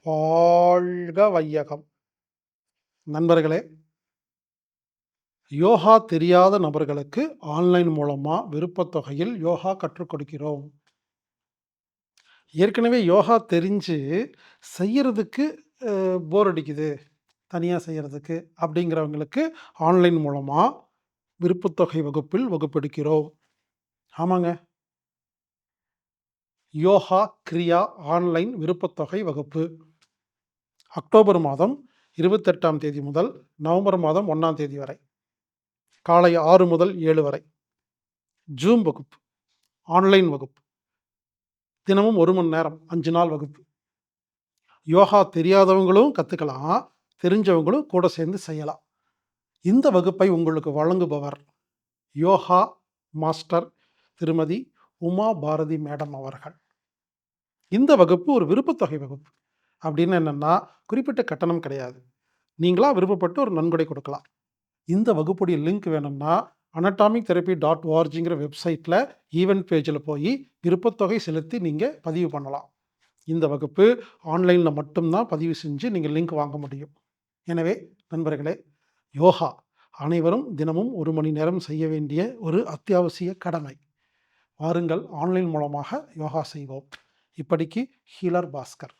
வாழ்க வையகம். நண்பர்களே, யோகா தெரியாத நபர்களுக்கு ஆன்லைன் மூலமா விருப்பத் தொகையில் யோகா கற்றுக் கொடுக்கிறோம். ஏற்கனவே யோகா தெரிஞ்சு செய்யறதுக்கு போர் அடிக்குது, தனியா செய்யறதுக்கு அப்படிங்கிறவங்களுக்கு ஆன்லைன் மூலமா விருப்பத் தொகை வகுப்பில் வகுப்பெடுக்கிறோம். ஆமாங்க. யோகா கிரியா ஆன்லைன் விருப்பத் தொகை வகுப்பு. அக்டோபர் மாதம் 28ஆம் தேதி முதல் நவம்பர் மாதம் 1ஆம் தேதி வரை. காலை 6 முதல் 7 வரை. ஜூம் வகுப்பு, ஆன்லைன் வகுப்பு. தினமும் 1 மணி நேரம், 5 நாள் வகுப்பு. யோகா தெரியாதவங்களும் கத்துக்கலாம், தெரிஞ்சவங்களும் கூட சேர்ந்து செய்யலாம். இந்த வகுப்பை உங்களுக்கு வழங்குபவர் யோகா மாஸ்டர் திருமதி உமா பாரதி மேடம் அவர்கள். இந்த வகுப்பு ஒரு விருப்பத்தொகை வகுப்பு. அப்படின்னு என்னன்னா, குறிப்பிட்ட கட்டணம் கிடையாது. நீங்களா விருப்பப்பட்டு ஒரு நன்கொடை கொடுக்கலாம். இந்த வகுப்புடைய லிங்க் வேணும்னா anatomictherapy.orgங்கிற வெப்சைட்ல ஈவென்ட் பேஜில் போய் விருப்பத்தொகை செலுத்தி நீங்கள் பதிவு பண்ணலாம். இந்த வகுப்பு ஆன்லைனில் மட்டும்தான் பதிவு செஞ்சு நீங்கள் லிங்க் வாங்க முடியும். எனவே நண்பர்களே, யோகா அனைவரும் தினமும் 1 மணி நேரம் செய்ய வேண்டிய ஒரு அத்தியாவசிய கடமை. வாருங்கள், ஆன்லைன் மூலமாக யோகா செய்வோம். இப்படிக்கு ஹீலர் பாஸ்கர்.